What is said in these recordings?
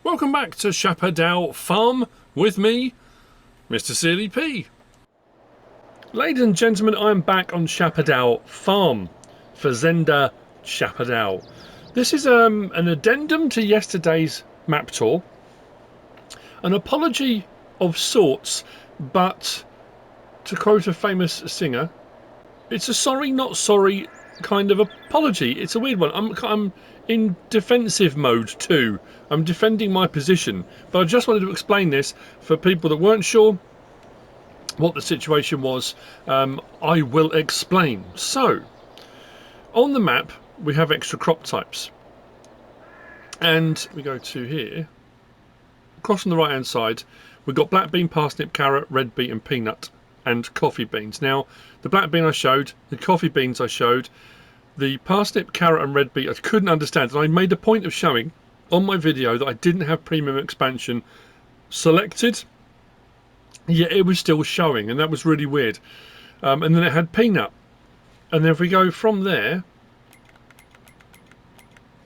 Welcome back to Chapadão Farm with me, MrSealyp. Ladies and gentlemen, I'm back on Chapadão Farm, Fazenda Chapadão. This is an addendum to yesterday's map tour, an apology of sorts, but to quote a famous singer, it's a sorry not sorry kind of apology. It's a weird one. I'm in defensive mode too. I'm defending my position, but I just wanted to explain this for people that weren't sure what the situation was. I will explain. So on the map we have extra crop types, and we go to here, across on the right hand side we've got black bean, parsnip, carrot, red beet and peanut, and coffee beans. Now the black bean I showed, the coffee beans I showed, the parsnip, carrot and red beet I couldn't understand, and I made a point of showing on my video that I didn't have premium expansion selected, yet it was still showing, and that was really weird. And then it had peanut, and then if we go from there,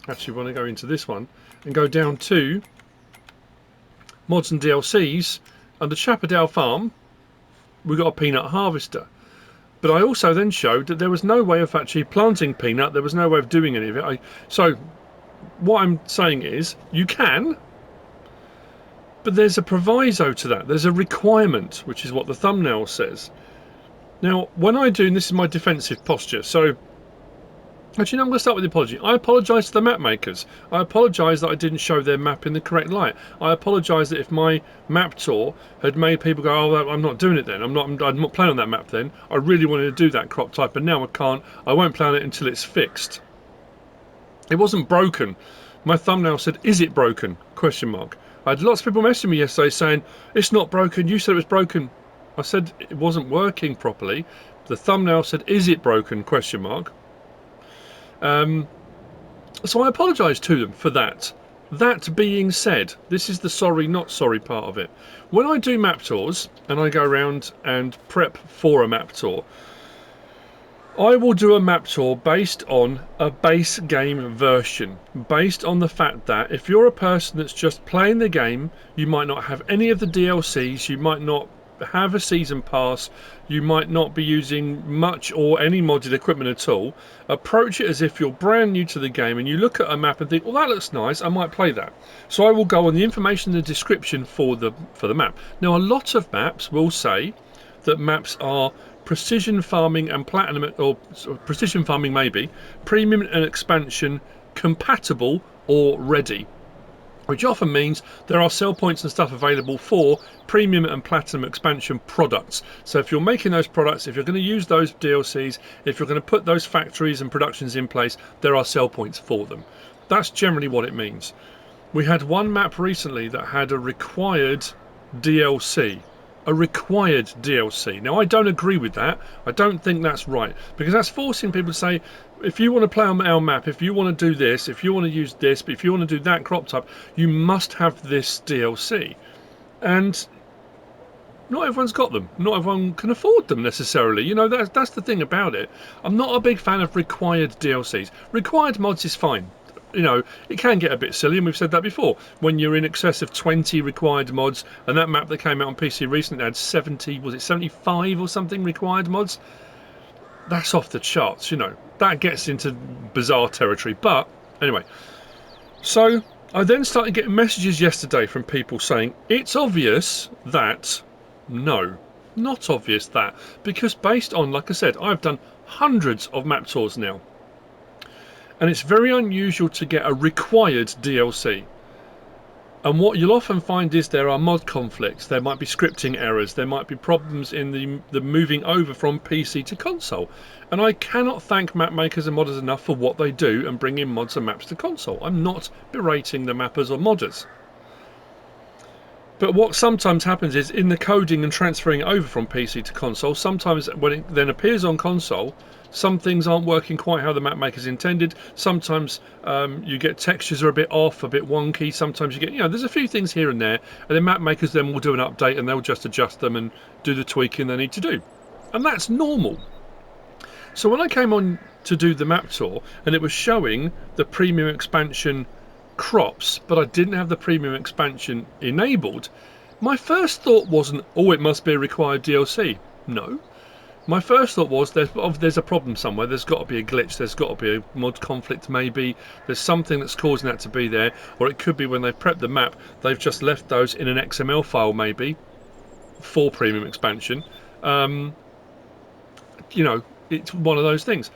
actually want to go into this one and go down to mods and DLCs, under Chapadão Farm we got a peanut harvester. But I also then showed that there was no way of actually planting peanut, there was no way of doing any of it. So what I'm saying is, you can, but there's a proviso to that. There's a requirement, which is what the thumbnail says. Now, when I do, and this is my defensive posture, so actually no, I'm going to start with the apology. I apologise to the map makers. I apologise that I didn't show their map in the correct light. I apologise that if my map tour had made people go, oh, I'm not doing it then, I'm not playing on that map then, I really wanted to do that crop type, but now I can't, I won't play on it until it's fixed. It wasn't broken. My thumbnail said, is it broken? Question mark. I had lots of people messaging me yesterday saying, it's not broken, you said it was broken. I said it wasn't working properly. The thumbnail said, is it broken? Question mark. So I apologise to them for that. That being said, this is the sorry not sorry part of it. When I do map tours and I go around and prep for a map tour, I will do a map tour based on a base game version, based on the fact that if you're a person that's just playing the game, you might not have any of the DLCs, you might not have a season pass, you might not be using much or any modded equipment at all. Approach it as if you're brand new to the game and you look at a map and think, well, that looks nice, I might play that. So I will go on the information in the description for the map. Now a lot of maps will say that maps are precision farming and platinum, or precision farming maybe, premium and expansion compatible or ready, which often means there are sell points and stuff available for premium and platinum expansion products. So if you're making those products, if you're going to use those DLCs, if you're going to put those factories and productions in place, there are sell points for them. That's generally what it means. We had one map recently that had a required DLC. A required DLC. Now I don't agree with that. I don't think that's right, because that's forcing people to say, if you want to play on our map, if you want to do this, if you want to use this, but if you want to do that crop type, you must have this DLC. And not everyone's got them. Not everyone can afford them necessarily. You know, that's the thing about it. I'm not a big fan of required DLCs. Required mods is fine. You know, it can get a bit silly, and we've said that before. When you're in excess of 20 required mods, and that map that came out on PC recently had 70, was it 75 or something required mods? That's off the charts, you know. That gets into bizarre territory. But anyway, so I then started getting messages yesterday from people saying, it's obvious that, no, not obvious that, because based on, like I said, I've done hundreds of map tours now. And it's very unusual to get a required DLC. And what you'll often find is there are mod conflicts, there might be scripting errors, there might be problems in the moving over from PC to console. And I cannot thank map makers and modders enough for what they do and bring in mods and maps to console. I'm not berating the mappers or modders. But what sometimes happens is, in the coding and transferring over from PC to console, sometimes when it then appears on console, some things aren't working quite how the map makers intended. Sometimes you get textures are a bit off, a bit wonky. Sometimes you get, you know, there's a few things here and there, and then map makers then will do an update and they'll just adjust them and do the tweaking they need to do. And that's normal. So when I came on to do the map tour and it was showing the premium expansion crops, but I didn't have the premium expansion enabled, my first thought wasn't, oh, it must be a required DLC. No. My first thought was there's a problem somewhere. There's got to be a glitch. There's got to be a mod conflict maybe. There's something that's causing that to be there. Or it could be when they've prepped the map, they've just left those in an XML file maybe for premium expansion. You know, it's one of those things.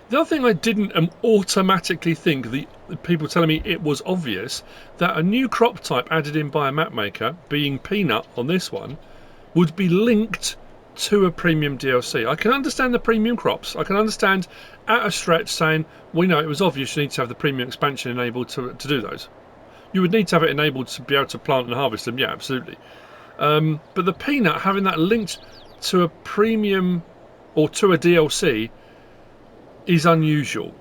The other thing I didn't automatically think, the people telling me it was obvious, that a new crop type added in by a map maker, being peanut on this one, would be linked to a premium DLC. I can understand the premium crops. I can understand at a stretch saying, we know it was obvious you need to have the premium expansion enabled to do those. You would need to have it enabled to be able to plant and harvest them, yeah, absolutely. But the peanut, having that linked to a premium or to a DLC is unusual.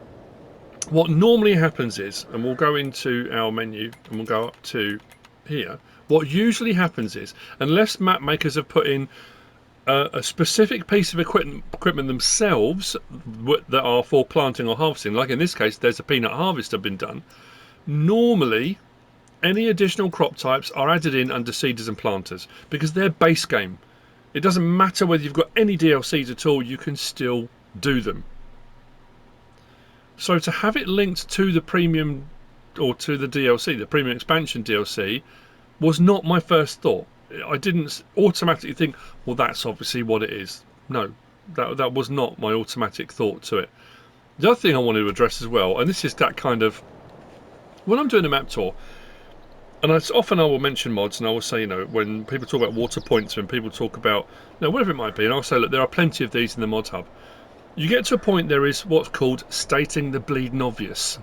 What normally happens is, and we'll go into our menu and we'll go up to here, what usually happens is, unless map makers have put in a specific piece of equipment themselves that are for planting or harvesting, like in this case there's a peanut harvester been done, normally any additional crop types are added in under seeders and planters because they're base game. It doesn't matter whether you've got any DLCs at all, you can still do them. So to have it linked to the premium or to the DLC, the premium expansion DLC, was not my first thought. I didn't automatically think, well, that's obviously what it is. No, that was not my automatic thought to it. The other thing I wanted to address as well, and this is that kind of, when I'm doing a map tour, and often I will mention mods, and I will say, you know, when people talk about water points, when people talk about, you know, whatever it might be, and I'll say, look, there are plenty of these in the mod hub. You get to a point, there is what's called stating the bleeding obvious.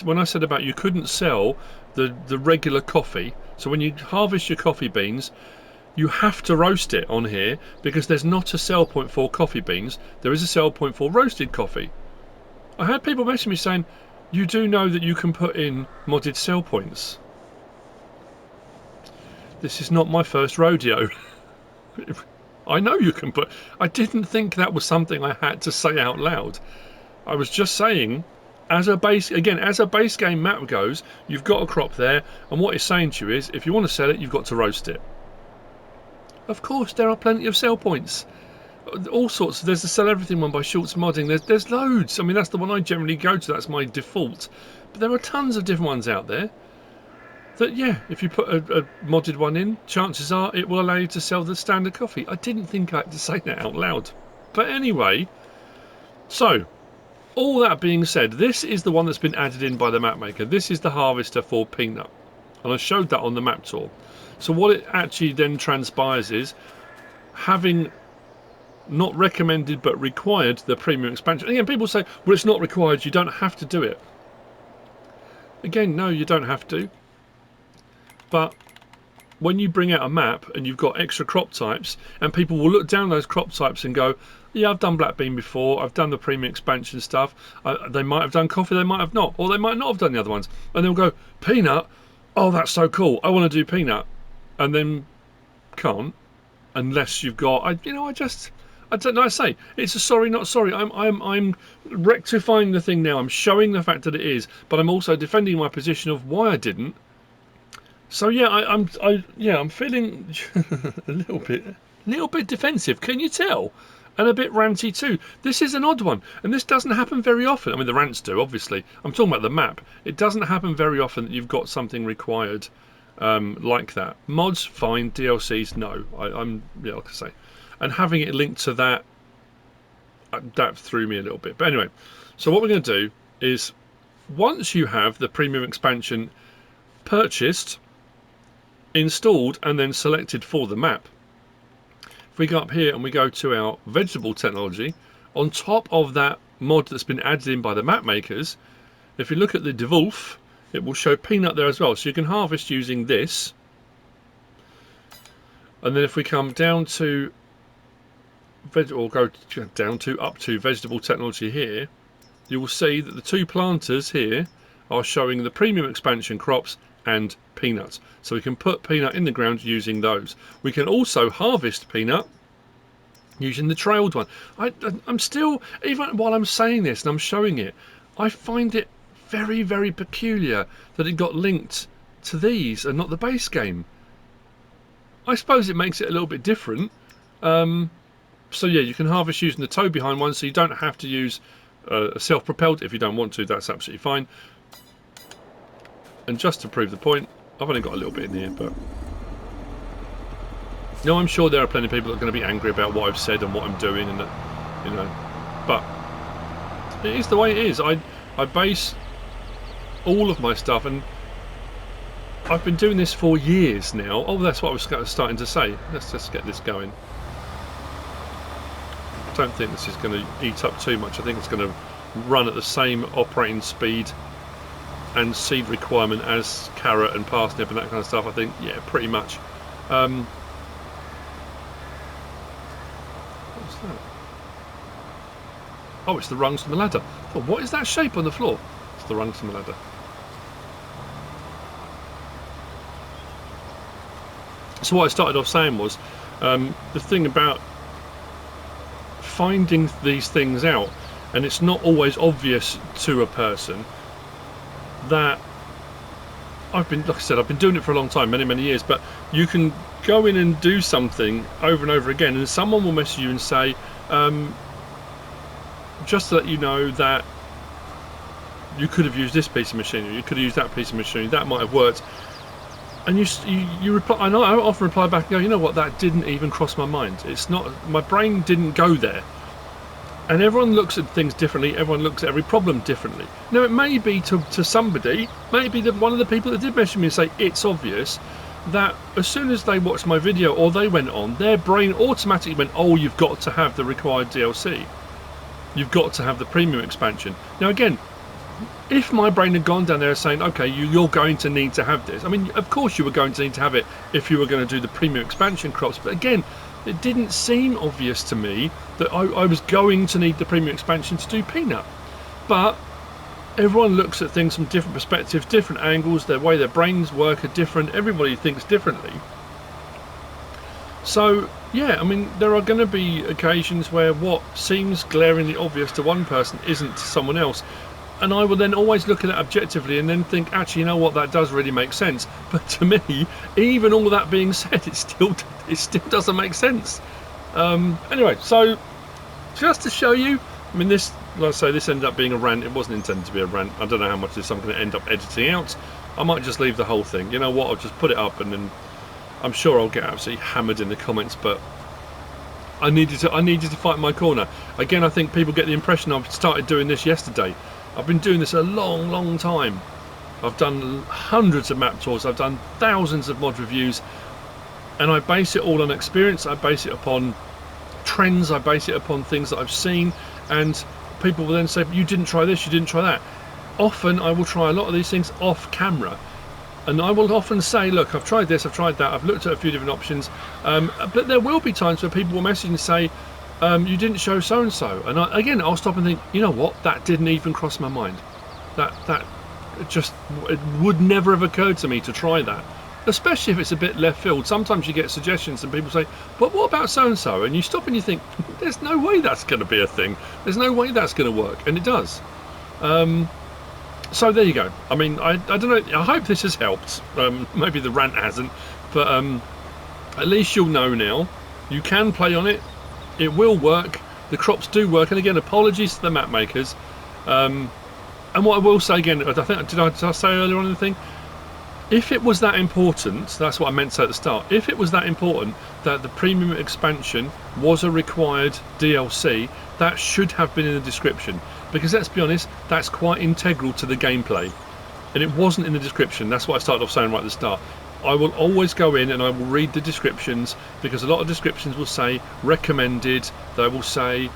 When I said about you couldn't sell the regular coffee, so when you harvest your coffee beans, you have to roast it on here because there's not a sell point for coffee beans. There is a sell point for roasted coffee. I had people messaging me saying, you do know that you can put in modded sell points. This is not my first rodeo. I know you can put... I didn't think that was something I had to say out loud. I was just saying, as a base game map goes, you've got a crop there, and what it's saying to you is, if you want to sell it, you've got to roast it. Of course, there are plenty of sell points. All sorts. There's the Sell Everything one by Schultz Modding. There's loads. I mean, that's the one I generally go to. That's my default. But there are tons of different ones out there. That, yeah, if you put a modded one in, chances are it will allow you to sell the standard coffee. I didn't think I had to say that out loud. But anyway, so, all that being said, this is the one that's been added in by the map maker. This is the harvester for peanut. And I showed that on the map tour. So what it actually then transpires is, having not recommended but required the premium expansion. Again, people say, well, it's not required, you don't have to do it. Again, no, you don't have to. But when you bring out a map and you've got extra crop types, and people will look down those crop types and go, yeah, I've done black bean before, I've done the premium expansion stuff, they might have done coffee, they might have not, or they might not have done the other ones, and they'll go, peanut, oh, that's so cool, I want to do peanut, and then can't, unless you've got, I don't know, I say, it's a sorry not sorry. I'm rectifying the thing now, I'm showing the fact that it is, but I'm also defending my position of why I didn't. So yeah, I'm feeling a little bit defensive. Can you tell? And a bit ranty too. This is an odd one, and this doesn't happen very often. I mean, the rants do, obviously. I'm talking about the map. It doesn't happen very often that you've got something required like that. Mods, fine. DLCs, no. Like I say, and having it linked to that threw me a little bit. But anyway, so what we're going to do is, once you have the premium expansion purchased, installed and then selected for the map, if we go up here and we go to our vegetable technology, on top of that mod that's been added in by the map makers, if you look at the devolf, it will show peanut there as well, so you can harvest using this. And then if we come down to up to vegetable technology here, you will see that the two planters here are showing the premium expansion crops and peanuts. So we can put peanut in the ground using those. We can also harvest peanut using the trailed one. I'm still, even while I'm saying this and I'm showing it, I find it very, very peculiar that it got linked to these and not the base game. I suppose it makes it a little bit different. So yeah, you can harvest using the toe behind one, so you don't have to use a self-propelled. If you don't want to, that's absolutely fine. And just to prove the point, I've only got a little bit in here, but no, I'm sure there are plenty of people that are going to be angry about what I've said and what I'm doing, and that, you know, but it is the way it is. I base all of my stuff, and I've been doing this for years now. Oh, that's what I was starting to say. Let's just get this going. I don't think this is going to eat up too much. I think it's going to run at the same operating speed and seed requirement as carrot and parsnip and that kind of stuff. I think, yeah, pretty much. What's that? Oh, it's the rungs from the ladder. Oh, what is that shape on the floor? It's the rungs from the ladder. So what I started off saying was, the thing about finding these things out, and it's not always obvious to a person that like I said, I've been doing it for a long time, many years, but you can go in and do something over and over again, and someone will message you and say, just to let you know that you could have used this piece of machinery, you could have used that piece of machinery, that might have worked. And you reply, and I often reply back and go, you know what, that didn't even cross my mind. It's not, my brain didn't go there. And everyone looks at things differently, everyone looks at every problem differently. Now it may be to somebody, maybe one of the people that did message me and say it's obvious, that as soon as they watched my video or they went on, their brain automatically went, oh, you've got to have the required DLC. You've got to have the premium expansion. Now again, if my brain had gone down there saying, okay, you're going to need to have this, I mean, of course you were going to need to have it if you were going to do the premium expansion crops, but again, it didn't seem obvious to me that I was going to need the premium expansion to do Peanut. But everyone looks at things from different perspectives, different angles, the way their brains work are different, everybody thinks differently. So yeah, I mean, there are going to be occasions where what seems glaringly obvious to one person isn't to someone else. And I will then always look at it objectively and then think, actually, you know what, that does really make sense. But to me, even all that being said, it still doesn't make sense. Anyway, so just to show you, I mean, this, like I say, this ended up being a rant. It wasn't intended to be a rant. I don't know how much of this I'm going to end up editing out. I might just leave the whole thing. You know what, I'll just put it up, and then I'm sure I'll get absolutely hammered in the comments, but I needed to fight my corner. Again, I think people get the impression I've started doing this yesterday. I've been doing this a long time. I've done hundreds of map tours, I've done thousands of mod reviews, and I base it all on experience, I base it upon trends, I base it upon things that I've seen, and people will then say, you didn't try this, you didn't try that. Often I will try a lot of these things off camera, and I will often say, look, I've tried this, I've tried that, I've looked at a few different options, but there will be times where people will message and say, you didn't show so-and-so, and again, I'll stop and think, you know what, that didn't even cross my mind. It would never have occurred to me to try that, especially if it's a bit left field. Sometimes you get suggestions and people say, but what about so-and-so? And you stop and you think, there's no way that's going to be a thing. There's no way that's going to work, and it does. So there you go. I mean, I don't know, I hope this has helped. Maybe the rant hasn't, but at least you'll know now. You can play on it. It will work. The crops do work, and again, apologies to the map makers. And what I will say again, did I say earlier on in the thing? If it was that important, that's what I meant to say at the start. If it was that important that the premium expansion was a required DLC, that should have been in the description. Because let's be honest, that's quite integral to the gameplay. And it wasn't in the description. That's what I started off saying right at the start. I will always go in and I will read the descriptions, because a lot of descriptions will say recommended, they will say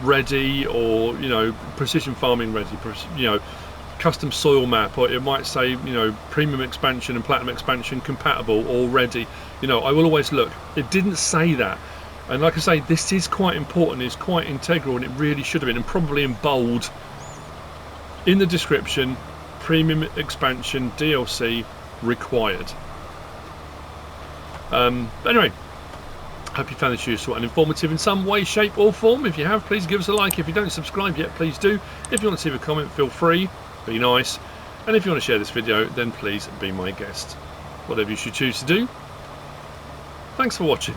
ready, or, you know, precision farming ready, you know, custom soil map, or it might say, you know, premium expansion and platinum expansion compatible or ready. You know, I will always look. It didn't say that, and like I say, this is quite important, it's quite integral, and it really should have been, and probably in bold in the description, premium expansion DLC required. Anyway, hope you found this useful and informative in some way, shape or form. If you have, please give us a like. If you don't subscribe yet, please do. If you want to leave a comment, feel free. be nice, and if you want to share this video, then please be my guest. Whatever you should choose to do. Thanks for watching.